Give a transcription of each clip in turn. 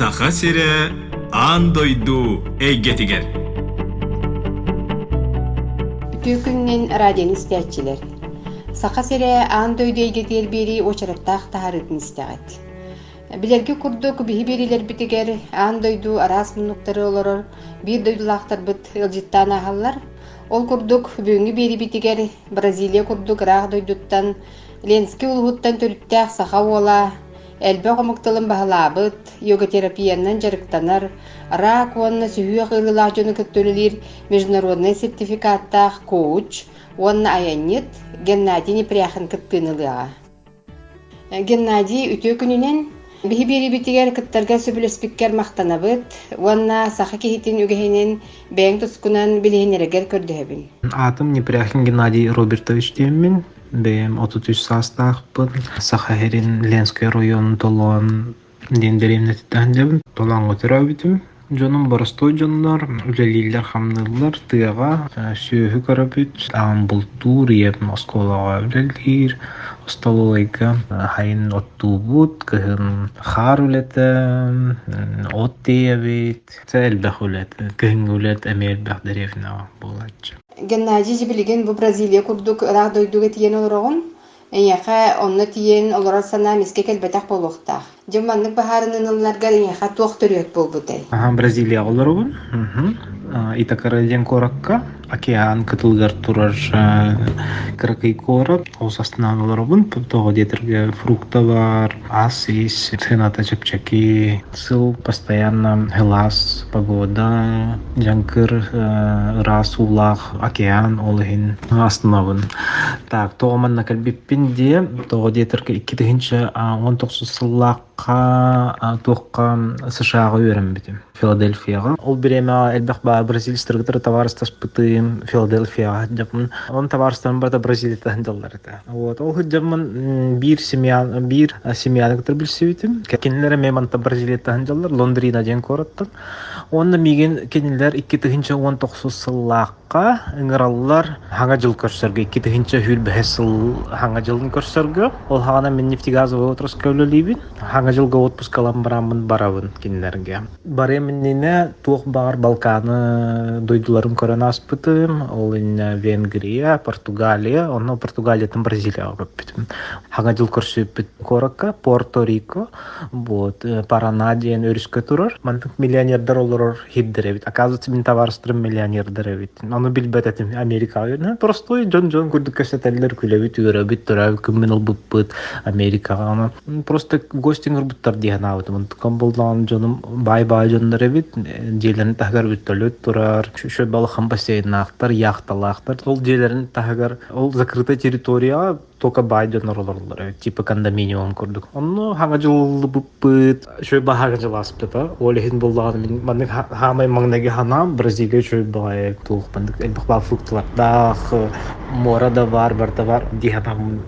Саха сире андойду эйгетигер. Түйкүннен радион истәчилер. Саха сире андойду эйгетигер бери очараттах тахарытын истәгәт. Билерге курдук биһи берилер битигер андойду арас мунуктары олорор бир дойдулахтар бит ылжыттан ахаллар. Ол курдук бүгүнгү бери битигер Бразилия курдук рах дойдуттан Ленски улуттан төрүттәк саха ола элбе комуктылын баһалабыт йога терапиянан жарыктанар рак онна сүйү кылылах жөнү көттөлүлөр международный сертификаттах коуч онна аянет Геннадий Непряхин кыттынылыга. Геннадий үтө күнүнен биһи бери битигер кыттарга сөбүлөспиккер мактанабыт онна саха кихитин үгөһүнен бэң тускунан билиһинерегер көрдөһөбүн. Атом Непряхин Геннадий Робертович демин. Бем 33 састахпын. Сахарин Ленский район толон дендеремне титәндем. Толанга төрәбитим. Жонум барыстой жоннар, үлелилер хамнылар тыга сүйүхү көрөбүт. Амбултур еп Москвага үлелир. Осталойка хайын оттубут, кыһын хар үлете, от диебит. Сэлбэх үлете, кыһын үлет эмелбэх деревна болачы. Геннадий жибилиген бу Бразилия курдук рах дойдуга тиен олорогун. Эйяха онны тиен олорор сана миске келбетах болуктах. Жоманнык бахарынын ылларга эйяха туох төрөк болбутай. Бразилия олорогун. Итакаралден коракка океан кытылгар турар кракый корак. Осастынан олорогун того детерге фруктовар, асис, цената чепчаки, сыл постоянно глаз, погода, жанкыр, рас улах, океан олыгин астынабын. Так, тооман накалбиппин де, того детерге 2019 сыллакка туокка США-га үйрен битим. Филадельфияга. Ол биреме элбэх ба бразилистыргытыр товарыстаспытым Филадельфияга жапын. Он товарыстан барда Бразилияда хандаллар это. Вот. Ол жапын бир семьяны кытыр билсебитим. Кенелер меманта Бразилияда хандаллар Лондрина ден кораттан. Онда миген кенелер 2019 сыллакка ыңыраллар хаңа жыл көрсөргө 2000 хүлбэсыл хаңа жылын көрсөргө. Ол хана мен нефтегазовый отрасль көлөлибин. Хаңа жылга отпуск алам барамын барабын кенелерге. Бареминне туох бар Балканы дойдуларым көрөн аспытым. Ол Венгрия, Португалия, онно Португалиятан Бразилияга көппүтүм. Хаңа жыл көрсөппүт коракка, Порто-Рико, вот Парана деген өрүскө турар. Мантык миллионердер олорор хиддеребит. Оказывается, мен товарыстырым миллионердеребит. Аны билбететим Америкага. Простой жон күрдүк көсөтелер күлөбүт, үйрөбүт, төрөбүт, кыммен албыппыт Америкага. Просто гостингер буттар деген абытым. Кам болдан жонум бай жондар эбит, жээлерин тагар бүттөлөт турар. Шо балыхан бассейнактар, яхталактар. Ол жээлерин тагар, ол закрытая территория, только бай жондар олорлор. Типа кондоминиум курдук. Онно хаңа жыл буппыт, шо бахага жыл аспыта. Олехин болдан мен мандык хамай маңнаги ханам Бразилия шо бай тух мандык элбах ба фруктылардах, мора да бар, барда бар. Дихабам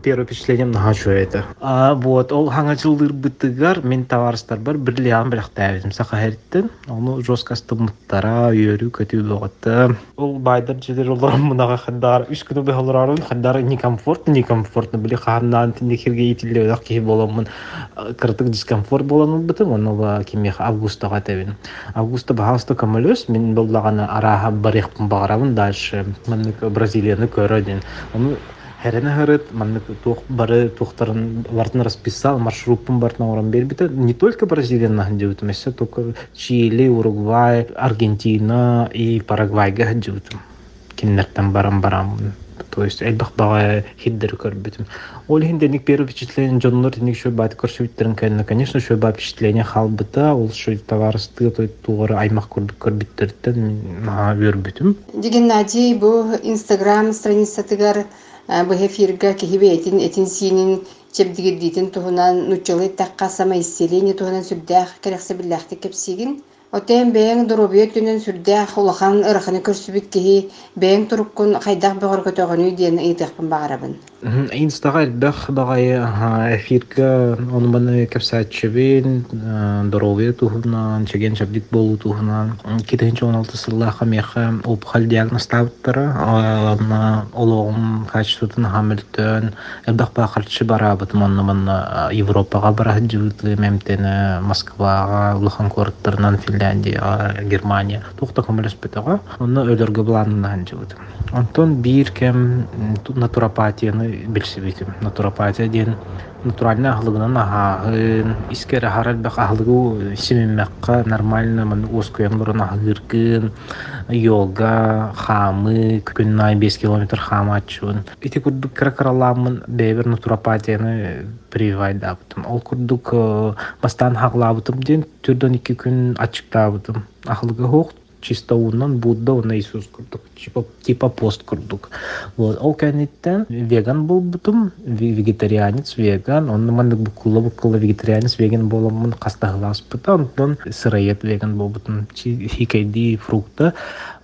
первое впечатление на что это. Вот, ол хаңа жылдыр бытыгар мен товарыстар бар бирлиан билактабым сахарыттын. Оны жестко стымыттара үйөрү көтү болготты. Ол байдар жедер олар мынага хандар 3 күнү бехалрарын хандар некомфортно били ханнан тинекерге итилдек ки боломун кыртык дискомфорт болон бытым. Оны кимех августага табин. Августа бахаста камалөс мен боллагана араха барыхпын багарабын дальше. Мен Бразилияны көрөдүн. Оны Херена говорит, man тух бары тухтарын вартын расписал, маршрутын бартын оран бербите. Не только Бразилия находит, но еще только Чили, Уругвай, Аргентина и Парагвай гаходит. Киннертан барам. То есть элбах бага хиддер көрбүтүм. Ол хинденик первое впечатление жоннор тиник шо бат көрсөбүттерин кайна. Конечно, шо бат впечатление халбыта, ол шо товарысты тугары аймак көрбүттерден көрбүтүм. Геннадий бу Instagram страницатыгар бу эфирга кихибетин этин синин чебдигидитин тухунан нучылы такка самайселени тухунан сүбдах керексе биллахты кепсигин Отен бэйэн дурубиет түнен сүрдэх улахан ыраханы көрсүбүт киһи бэйэн туруккун хайдах бөгөр көтөгөнүү диэн ыйтыахпын баҕарабын. Инстагал бэх дагай эфирга он маны кепсачыбин здоровье тухунан чеген чабдик болу тухунан 2016 сыллаха меха опхал диагноз табыттара ана ологум качествотун хамилтон элбах бахарчы барабыт манна Европага барат жыбыты мемтене Москвага улахан корттарынан Финляндия Германия тухта камалеспетага онна өлөргө буланнан жыбыт. Антон бир кем натуропатияны билсибитим. Натуропатия ден натуральный ахлыгынан ахагын, искер ахарал бак ахлыгу симиммекка нормально ман оскуямларын ахгыргын, йога, хамы, күннай 5 километр хам ачуын. Ити курдук каракараламын бейбер натуропатияны привайдабытым. Ол курдук бастан хағлабытым ден түрдөн 2 күн ачыктабытым. Ахлыгы хоқ чисто унан Будда уна Иисус курдук. Типа пост курдук. Вот. Ол кәнеттен веган был бутум, вегетарианец, веган. Он мандык букула вегетарианец, веган боламын кастахлас бутан. Он сыроед веган был бутум. Хикайди фрукта.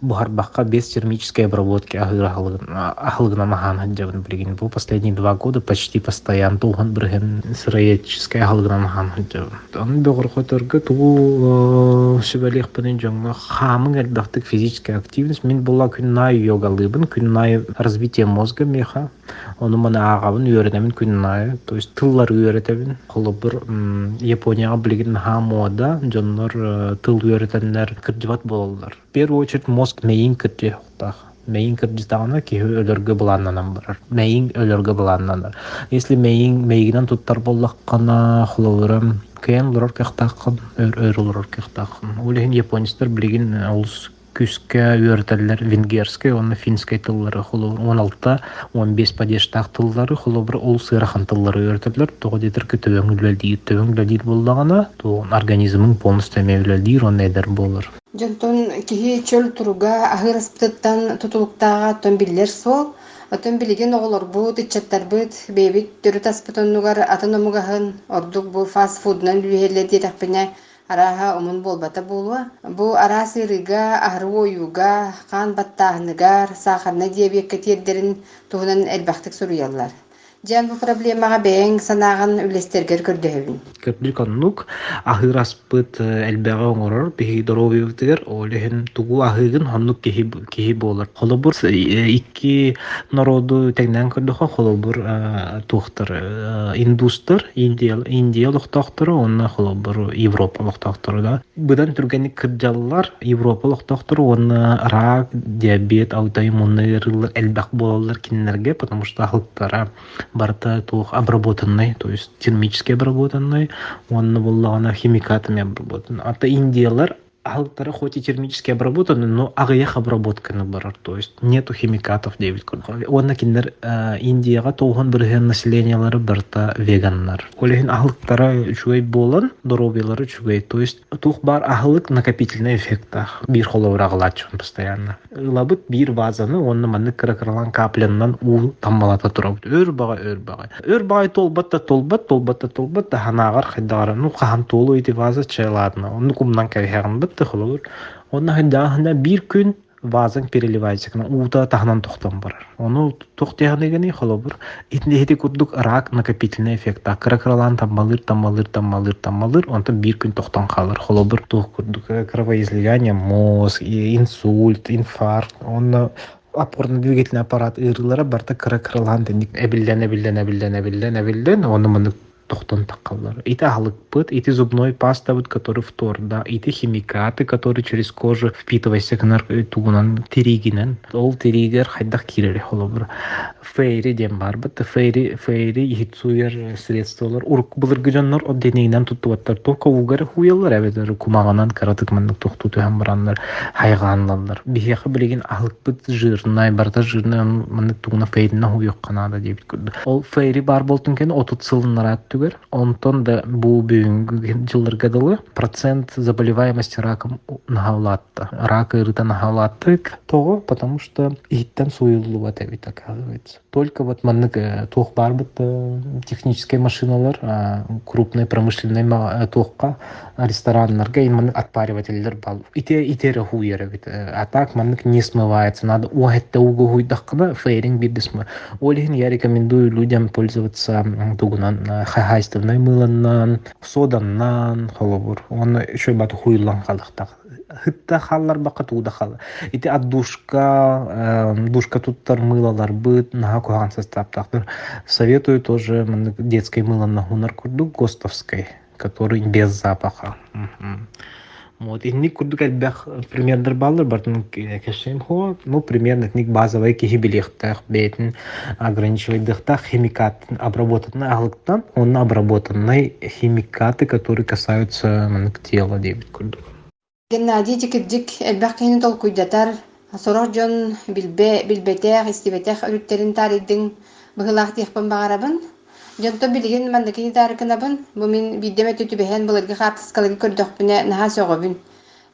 Бухар баққа без термической обработки ахылгынан ахан хаджабын білген. Бұл последние 2 года почти постоянно туған бірген сыроедческой ахылгынан ахан хаджабын. Он беғыр қотырғы туғу сөбәлеқ пінен жоңға хамың әлбақтық физическая активность. Мен бұла күннай йогалыбын, күннай развитие мозга меха. Оны мана ағабын үйретемін күннай. То есть тыллар үйретемін. Қолы бір Японияға білген хамода жонлар тыл үйретенлер кірдіват болалар. В первую очередь мозг мейин кірде құқтақ. Мейин кірдістағына ки өлерге бұланнанан барар. Мейин өлерге бұланнанар. Если мейгінен туттар боллақ қана құлауырым, кәйін лұрар кәқтақын, өр лұрар кәқтақын. Олеген японистер білген олыс күскә үйретелер венгерская, оны финская тыллары құлауыр. 16-15 падештақ тыллары құлауыр ол сырахан тыллары үйретелер. Тоғы детір кі төвің үлелдейір болдағына, организмің полностью үлелдейір, оны әдер болыр. Жонтон киһи чөл туруга ахырыспыттан тутулуктаага томбиллер сол, томбилеген оголор бу тичаттарбыт бебит төрү таспытоннугар атономугаһын ордук бу фаст фуднан үйелер диэтахпине араха омун болбата болуа. Бу арасы рыга, ахруу оюга, кан баттааһыныгар, сахарна диабетке тиердерин туһунан элбахтык суруяллар. Жан бу проблемага бэйэн санааган үлестергер көрдөһөбүн. Көрдүк оннук ахыраспыт элбэга оңорор бихи доровиевтигер олехин тугу ахыгын оннук кихи болор. Холобур 2 народу тегнен көрдөхө холобур тухтар индустар, Индия лохтохтору, онна холобур Европа лохтохтору да. Быдан түргенник кырдаллар Европа лохтохтору, онна рак, диабет, аутоиммунный рылар элбак болалар киннерге, потому что ахылтара барта тух обработанный, то есть термически обработанный, он на химикатами обработан. А то индиялар ахылтары хоть и термически обработаны, но агыях обработка набарар, то есть нету химикатов 9 курдук. Онна киндер Индияга толгон бирген населениялары барта веганнар. Олехин ахылтары чугай болан, доробиялары чугай, то есть тух бар ахылык накопительный эффекта. Бир холоврагылачын постоянно. Лабыт бир вазаны, онна манны кыракырлан капленнан у тамбалата турабыт. Өр багай толбат, ханагар хайдагар, ну хахан толу ити ваза чайладна. Онны кумнан кавихаган бит холовр. Онна хайдаганда бир күн вазан переливается, ута тахнан тохтан барар. Оны тохтяганы холовр. Итне хити курдук рак накопительный эффект. Кыракырлан тамбалыр, онта бир күн тохтан калыр. Холовр тух курдук кровоизлияние, мозг, инсульт, инфаркт. Онна опорно-двигательный аппарат ырылары барта кыракырлан деник эбилден, оны маны тохтан такалар. Ити ахлыкпыт, ити зубной паста, который вторда, ити химикаты, которые через кожу впитываются к тугунан теригинен. Ол теригер хайдах кирери холобр. Фейри дем барбат, фейри хитсуер средстволар. Урк булыргы жаннар от денейнен туттуаттар. Тока угары хуялар, әбедер кумағанан каратык мандык тохту түйен баранлар, хайғанланлар. Бихеқы білеген ахлыкпыт жирнай, барта жирнай, мандык тугуна фейрина хуйоқ қанада дебит күрді. Ол фейри бар болтын кен 30 сылынлар атту. Онтон да бу бүгүнкү жылдарга дылы процент заболеваемости раком нахалатта. Рак ырыта нахалатты того, потому что иттен суюллубат эбит, оказывается. Только вот маннык тух барбыт технические машиналар, крупные промышленные тухка рестораннарга ин маннык отпариватель бал. Итере хуйера бит. А так маннык не смывается. Надо угетте угу хуйдахкана фейринг бидисма. Олихин я рекомендую людям пользоваться тугунан хахайстывной мыланнан, соданнан, холобур. Он еще бату хуйлан халахтах. Хытта халлар бака туда хал. Ити от душка тут мылалар быт, нага куган состав. Советую тоже детской мыло на гунар курду гостовской, который без запаха. Вот, и ник курду бях примерно баллар, бартон кешем хо, ну, примерно ник базовый кихибелихтах, бейтен, ограничивать дыхтах, химикат, обработанный аглыктан, он обработанный химикаты, которые касаются тела, дебит курду. Геннадий тикирдик элбэккини толкуйдатар сорох дьон билбетеэх истибетеэх өрүттерин таариддин быһылаах тиэхпин баҕарабын дьонто билигин мандакини таарыкынабын бу мин бииддеме түтүбэһэн буларга хаапсыскалыгы көрдөхпүнэ наһаа соҕобүн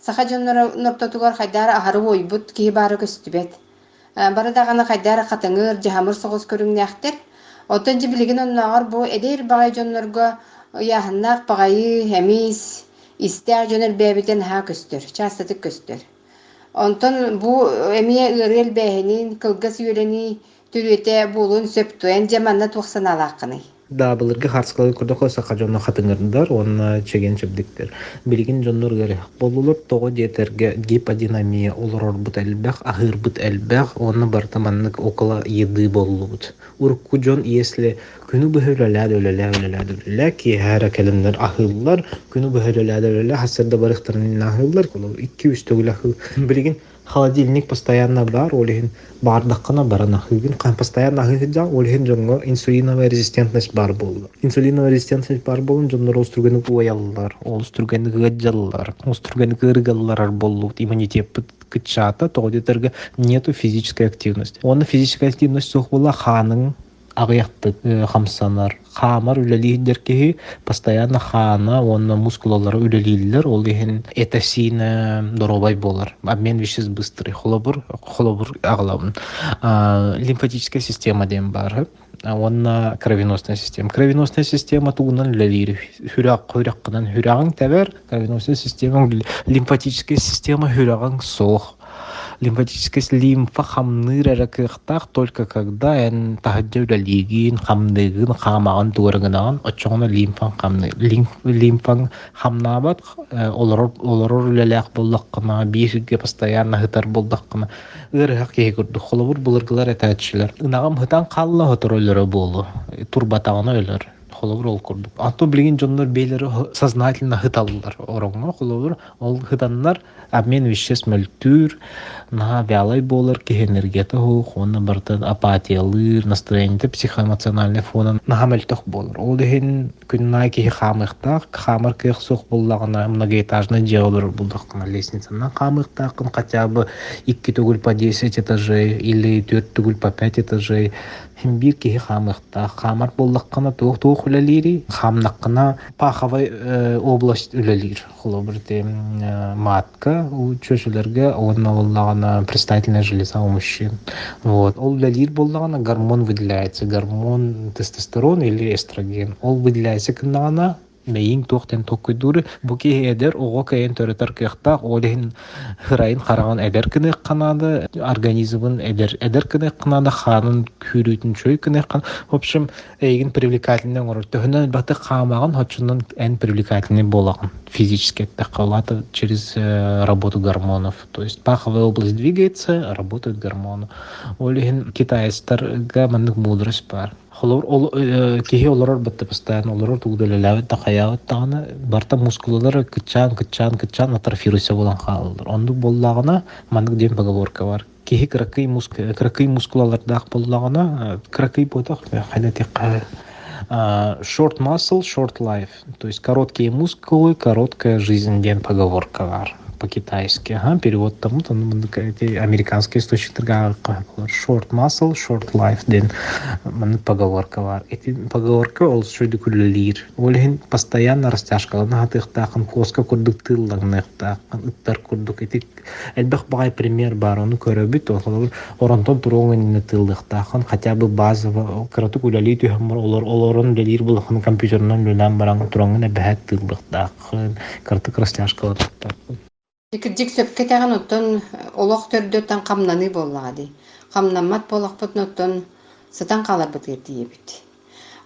саха дьон нортотугар хайдаара аһары уойбут киһи баары көстүбэт бары даганы хайдаара хатыҥыр дьаһамыр соҕус көрүҥнээхтэр оттон дьи билигин оннооҕор бу эдээр баҕай дьоннорго ыяаһыннаах баҕайы эмиис истää жөнөр бэбитен ха көстөр, частатык көстөр. Онтон бу эмие ырыл бэһинин кылгас үйрени түрүете булун сөптүен жаманна туқсаналааккыны. Да, былырга харскалы курдохо сакажонно хатыңырдар, он чеген чебдиктер. Билигин жоннор гере болулур того детерге гиподинамия олорор бут элбэх, ахыр бут элбэх, онны бартаманнык около еды боллубут. Урку жон, если күнү бөхөлөлә ки хара келемнер ахыллар, күнү бөхөлөлә хасырда барыктарын ахыллар, 2-3 төгүл ахыл. Билигин холодильник постоянно бар, олихин бардаккана баран ахылгин, постоянно ахылжа, олихин жонго инсулиновая резистентность бар болду. Инсулиновая резистентность бар болун жоннор олстургені уяллар, олстургені гаджаллар, олстургені кыргаллар болду, иммунитет кытчата, тогдетерге нету физической активности. Оны физическая активность сух була ханың агыяктык хамсанар, хамар үлелийдер ки постоянно хана, онна мускулалары үлелилер, ол ихин этасина доробай болар. Обмен веществ быстрый, холобур аглавын. Лимфатическая система дем бар, онна кровеносная система. Кровеносная система тугунан үлелири. Хүряк кынан хүрягын тәбер, кровеносная система, лимфатическая система хүрягын сох. Лимфатическая лимфа хамныр әрекіқтақ только когда ән тағыджа үләлігін, хамдығын, хамағын туырғынаған, очоғына лимфаң хамнабат, оларор үләләқ болдаққына, бейшіге постоянно хытар болдаққына, ұрғақ кей көрді, қолыбыр бұлырғылар әтәтшілер. Үнағым хытан қалла хытыр өлері болу, турбатағына өлер. Холовр ол курдук. Ато билген жоннор бейлери сознательно хыталлар. Ороңно холовр ол хытаннар обмен веществ мөлтүр, на вялай болар, ки энергията хук, онна барта апатиялыр, настроениете психоэмоциональный фонан на мөлтөх болар. Ол дехин күннай ки хамыктак, хамар ки сох боллагына многоэтажный делалар булдакына лестницана хамыктакын хотя бы 2 түгүл по 10 этажей или 4 түгүл по 5 этажей. Бир ки хамыктак, хамар боллакына тух үлелири, хамнакына паховый область үлелир. Холобрте матка у чөшелерге онна боллагына предстательная железа у мужчин. Вот, ол үлелир боллагына гормон выделяется, гормон тестостерон или эстроген. Ол выделяется кыннагына мейин тоқтен тоққы дұры бұке әдер оға кәйін төретер кеқтақ олейін хырайын қараған әдер кінек қанады организмын әдер кінек қанады ханын күрійтін чөй кінек қанады. В общем, әйгін привлекательнен ұрыр. Төхінен бәті қамағын хотшынан ән привлекательный болағын. Физически это қалады через работу гормонов. То есть паховая область двигается, работают гормоны. Олейін китайстарға мандық мудрость бар. Ол кихи олорор бітті постоянно олорор тугдалеләвет тақаявет тағына барта мускулалары кытчан атрофируйся болан қалылыр. Онды боллағына мандық дем поговорка бар. Кихи кракый мускулалардақ боллағына кракый бодақ қайда тек short muscle, short life. То есть короткие мускулы, короткая жизнь ден поговорка бар. по-китайски, перевод тому, эти американские источники, short muscle, short life, ден, поговорка бар. Эти поговорка, ол шойды күлелер. Олеген постоянно растяжкаланы хатыктакын, коска курдук тыллагныктакын, ыттар курдук. Эти элбэх багай пример бар, оны көрөбүт, оронтон туруңын тылдыктакын, хотя бы базово, кыратык үлели түйөмөр, олорон делир булахын компьютернан лөлан баран туруңын бәһәт тылдыктакын, кыратык растяжкалаттакын. Икирдик сөпке тагын оттон олох төрдөттөн камнаны боллагади. Камнаммат болохпут оттон сатан каларбыт диебит.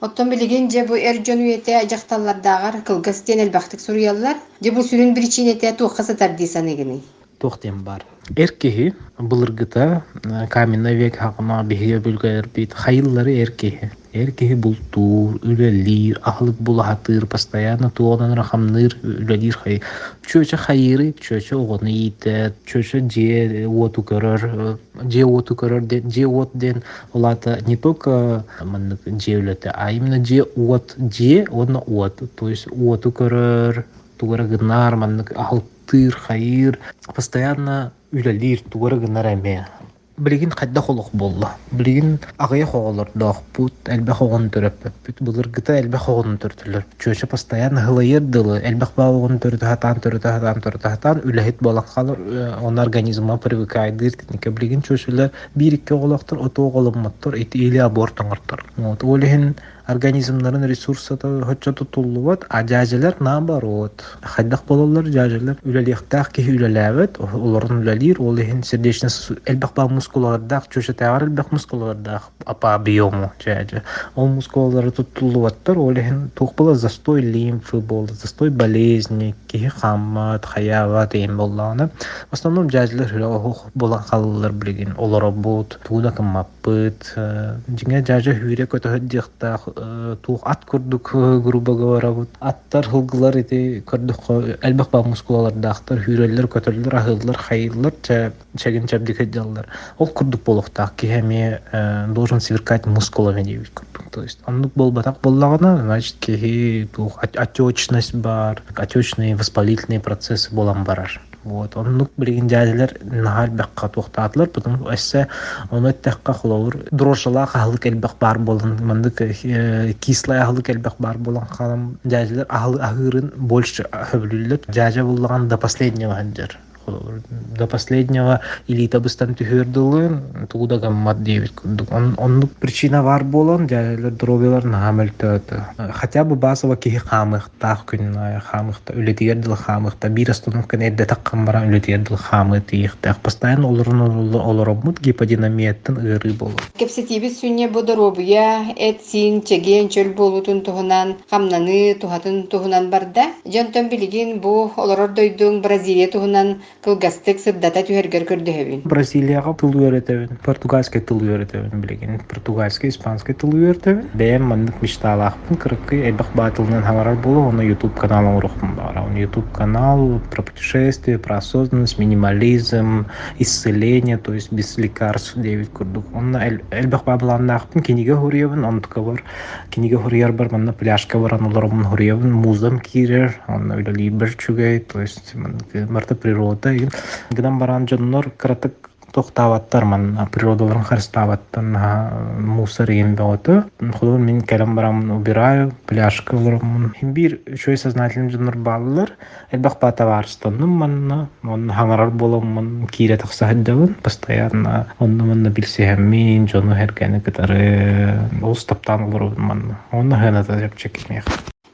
Оттон билеген же бу эржон үйете ажакталлардагар кылгас тен элбактык суруяллар, же бу сүрүн причинете туакка сатар дисанегини. Тохтем бар. Эркеһи былыргыта каменный век хакына биһиге бүлгәләр бит хайыллары эркеһи. Эркеһи бултур, үлелир, ахлык булахатыр, постоянно туонан рахамныр, үлелир хай. Чөчө хайыры, чөчө огоны ите, чөчө же оту көрөр, же от ден олата не только же үлете, а именно же одно от. То есть оту көрөр, тугара гынар, маннык ахл тыр, хайыр, постоянно үлелир, тугара гынар эме. Билигин кайда холок болла. Билигин агыя хоголор дохпут, элбе хогон төрөппүт, булыргыта элбе хогон төртүлөр. Чөчө постоянно хылайыр дылы, элбе хогон төртөтан үлехит болан калыр, он организма привыкайдыр, тинеке билигин чөчөлөр 1-2 голоктор, ото голоммоттор, или абортоңортор. Вот, олехин организмнарын ресурсаты хотчо тутуллубат, а жажелер наоборот. Хайдах бололар жажелер үлелехтах ки үлелебет, олорун үлелир, олехин сердечный элбах ба мускулардах, чөчөтагар элбах мускулардах, апа биому жажа. Ол мускуллары тутуллубаттар, олехин тухпала застой лимфы болды, застой болезни, ки хаммат, хаяват эм болланы. В основном жажелер болан халылар билген, олора бут, туда камаппыт, жиңе жажа хүре көтө дихтах тух ат курдук, грубо говоря, вот аттар хылгылар эти курдук элбах ба мускулалардахтар хүрелер көтөллөр ахыллар хайыллар чагин чабдик эдаллар. Ол курдук болохтак ки хеме должен сверкать мускулами девить курдук. То есть он болбатак боллагана, значит ки тух отечность бар, отечные воспалительные процессы болан барар. Вот он билген жайлар нахал бакка токтатлар, потому эссе оны текка хловур дрожжала халык элбак бар болын, мындык кислая халык элбак бар болан халам жайлар ахырын больше хөблүлөт жажа буллаган до последнего ханжар. До последнего или табыстан түһөрдүлүн туда гаммат девит. Он причина бар болон жайлар дробелар намелтөтө. Хотя бы базово ки хамыктах күннай хамыкта үлетигердил хамыкта бир остановка эдде таккан бара үлетигердил хамыт ихтах постоянно олоромут гиподинамияттын ыры болот. Кепсетиби сүнне бодоробуя этсин чеген чөл болутун туһунан камнаны тухатын туһунан барда жонтон билигин бу олорор дойдуң Бразилия туһунан кылгастык сырдата түһергер көрдөһөбүн. Бразилияга тыл үйрөтөбүн, португальский тыл үйрөтөбүн билген, португальский, испанский тыл үйрөтөбүн. Бем мандык мечталаахпын, кырыкы элбах батылынан хабар болуп, оны YouTube каналын урухпун бара. Он YouTube канал про путешествия, про осознанность, минимализм, исцеление, то есть без лекарств девит курдук. Он элбах бабланнаахпын, киниге хурьебын, он бар. Киниге хурьер бар, манна пляшка бар, ануларымын хурьебын, музам кирер, он ойлали бир чугай, то есть марта природа. Гынан баран жоннор кыратык токтабаттар ман природаларын харстабаттан мусор ембе оты. Худон мен келем барам убираю, пляшка барам. Бир шой сознательный жоннор баллар, элбах батаварстанным манна, он хаңарар болом ман кире таксахаддабын, постоянно онны манна билсеhem мен жону херкени кытары ол стаптан болорун манна. Онны хыната жапчекемех.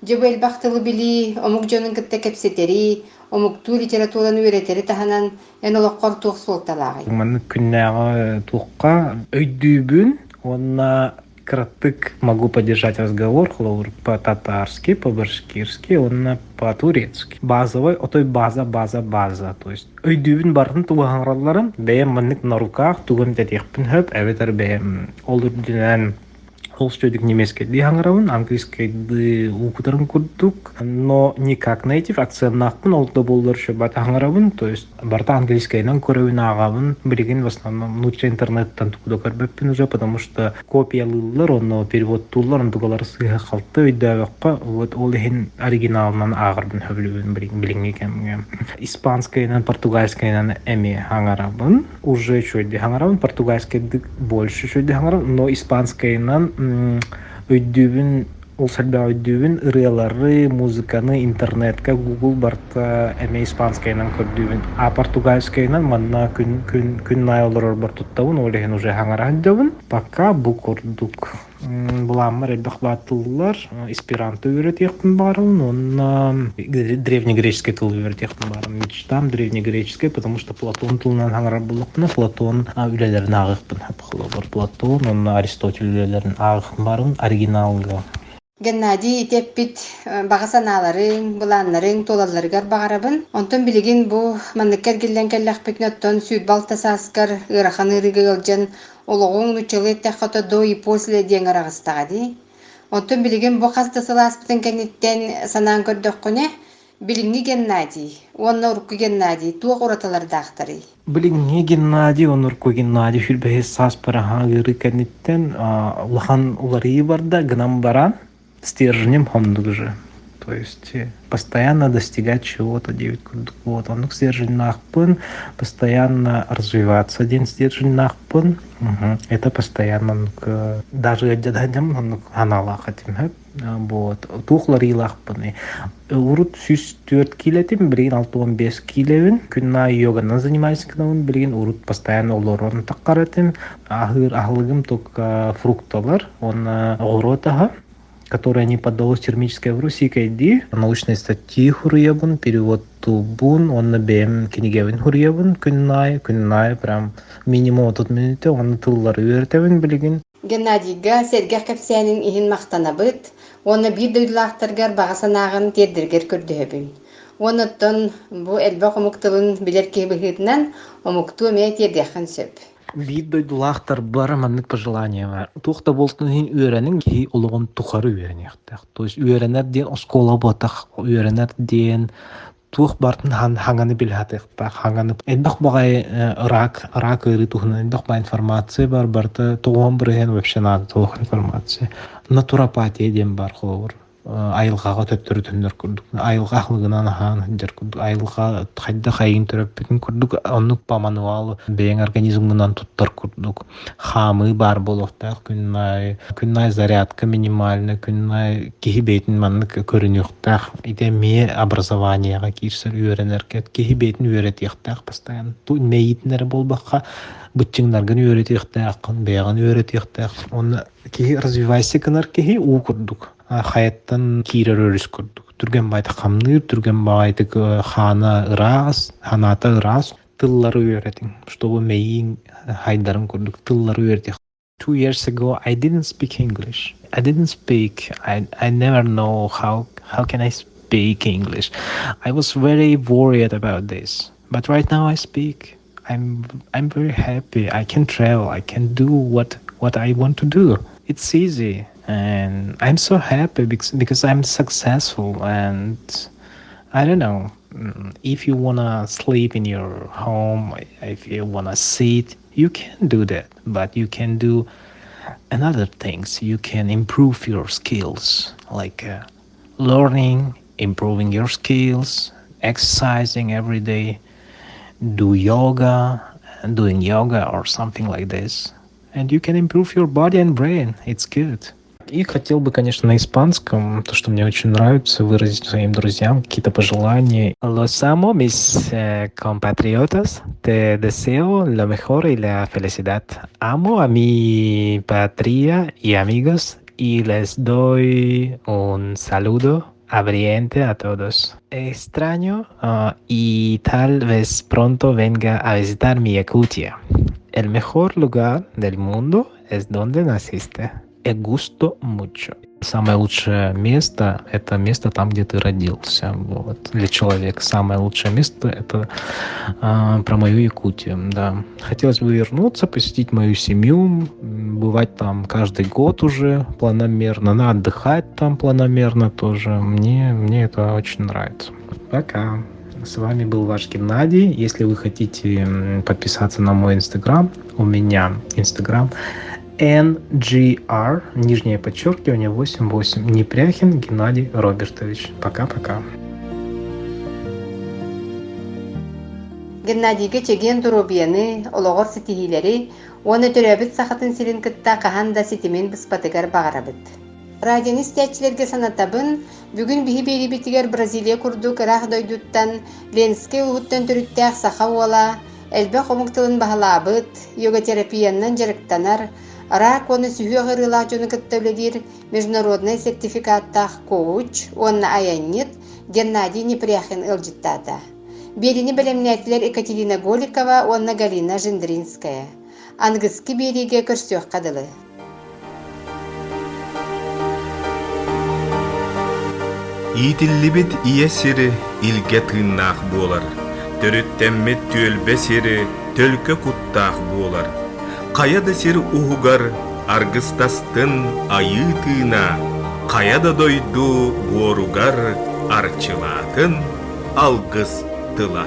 Жебел бактылы били омук жонун кытта кепсетери, омуктуу литератураны үйретери таханан энолоккор туох солталагай. Манны күннәгы туокка өйдүүбүн, онна кратык могу поддержать разговор хловур по-татарски, по-башкирски, онна по-турецки. Базовый, отой база. То есть өйдүүбүн барын тугаңралларын бэм маннык на руках туган дедекпин хөп, эветер бэм олурдунан Ол сөйдік немескейді хаңырабын, английскейді укутарын күрдік, но не как native, акцентнақпын, олда болдар шөбат хаңырабын, то есть барта английскейнан көрөуін ағабын, білеген в основном лучше интернеттан тұқуда көрбеппін уже, потому что копиялылар, оны переводтулар, оны тұғалар сыға қалты өйдәвіққа, вот ол ехен оригиналынан ағырбын хөблюін білген екенге. Испанскейнан, португальскейнан әме хаңырабын, уже шөйді хаңырабын, португальскейді больше шөйді хаңырабын, но испанскейнан өйдүүбүн ол сарба өйдүүбүн ырыалары музыканы интернетке Google барта эме испанскайнан көрдүүбүн а португальскайнан манна күн найолорор бар туттабын ол ехен уже хаңарахдабын пока бу көрдүк буламар элбах батыллар эсперанто үйрөтөктүн барын он древнегреческий тыл үйрөтөктүн барын мечтам древнегреческий потому что Платон тылынан хаңарар булукпун Платон үлелерин агыкпын бар Платон он Аристотель үлелерин агыкпын барын оригиналга Геннадий теппит багасаналарын, буланнарын, толалларыгар багарабын. Онтон билигин бу манныккер гиллен келлахпитноттон сүйт балтасаскар ыраханы рыгылжан ологоң нучылы тахата до и после ден арагыстагади. Онтон билигин бу хастасыласпытын кенниттен санаан көрдөккөне билигни Геннадий, онна урку Геннадий туак ураталар дактары. Билигни Геннадий, онурку Геннадий хүлбэхэ сас парахагыры кенниттен улахан улары барда гынам баран стержнем хондук же. То есть постоянно достигать чего-то, 9 курдук. Вот, он стержень нахпын, постоянно развиваться, один стержень нахпын. Это постоянно, даже одядадям, он анала хотим, вот. Тухлары лахпыны. Урут сүз 4 килетим, билген 6-15 килевин. Күнна йоганан занимаюсь, билген урут постоянно олорон таккаратим. Ахыр ахлыгым только фруктолар, он оротаха, которые не поддалось термической в Руси, кайди, научные статьи хурьебун, перевод тубун, он на БМ книгевин хурьебун, күннай, прям минимум тут минуты, он тыллар үйертевин билген. Геннадийга сергех кепсенин ихин мактанабыт, оны бир дойдулактаргар багасанагын тердиргер көрдөбүн. Оныттон бу элбак омуктылын билер кебихитнен омукту ме тердехин сөп. Бит дойдулақтар бар маннык пожелания бар. Тухта болсын хин үйренин ки улугун тухары үйренектак. То есть үйренер ден оскола ботак, үйренер ден тух бартын ханганы билхатык. Ханганы эндак багай рак ыры тухна эндак ба информация бар барта тогон бирген вообще надо толық информация. Натуропатия ден бар холор. Айылғаға төптөрү түндер күрдүк. Айылға ахлыгынан ахан хендер күрдүк. Айылға хайда хайын төрөп битин күрдүк. Оннук па мануал бейин организмынан туттар күрдүк. Хамы бар болуктак күннай зарядка минимальный, күннай кихи бейтин маннык көрүнүктак. Ите ме образованияга кирсер үйренеркет. Кихи бейтин үйрөтүктак постоянно. Ту мейтинер болбакка бутчиңдаргын үйрөтүктак, бейган үйрөтүктак. Оны кихи развивайся кынар кихи у күрдүк. Хайаттан кирер өрүс көрдүк. Түрген байты камныр, түрген байты хана ырас, ханата ырас, тыллары үйрөтүң. Чтобы мейин хайдарын көрдүк, тыллары үйрөтүк. 2 years ago, I didn't speak English. I never know how can I speak English. I was very worried about this. But right now I speak. I'm very happy. I can travel. I can do what I want to do. It's easy. And I'm so happy because I'm successful, and I don't know, if you wanna sleep in your home, if you wanna sit, you can do that, but you can do another things. You can improve your skills, like learning, improving your skills, exercising every day, doing yoga or something like this, and you can improve your body and brain. It's good. И хотел бы, конечно, на испанском, то, что мне очень нравится, выразить своим друзьям какие-то пожелания. Los amo, mis compatriotas. Te deseo lo mejor y la felicidad. Amo a mi patria y amigos y les doy un saludo abriente a todos. Extraño y tal vez pronto venga a visitar mi Yakutia. El mejor lugar del mundo es donde naciste. Me gustó mucho. самое лучшее место – это место там, где ты родился. Вот. Для человека самое лучшее место – это про мою Якутию, да. Хотелось бы вернуться, посетить мою семью, бывать там каждый год уже планомерно, отдыхать там планомерно тоже. Мне это очень нравится. Пока. С вами был ваш Геннадий. Если вы хотите подписаться на мой инстаграм, у меня инстаграм NGR, нижнее подчеркивание, 88. Непряхин Геннадий Робертович. Пока-пока. Геннадийге чеген дуробияны, ологор ситихилери, оны төрөбіт сақатын сирин кытта қахан да ситимен бұспатыгар бағарабыт. Радион истиячилерге санатабын, бүгін биhi бери битигер Бразилия курдук рақ дойдуттан, Ленске уғыттан түріттәк сақа ола, әлбе қомықтылын бағалабыт, йога-терапияннан жарықтанар, рак оны сүйі ғырыла жоны кыттавледир международный сертификаттақ коуч, оны аяннет Геннадий Непряхин ылжыттата. Берини белемнәтилер Екатерина Голикова, оны Галина Жиндринская. Ангыски бериге көрсөк қадылы. Итиллибит ие сири илге тыыннаах буолар. Төрүттэммит түөлбе сири төлкө куттаах буолар. Каяда сири ухугар аргыстастын айы тыына. Каяда дойду буоругар арчылаатын алгыс тыла.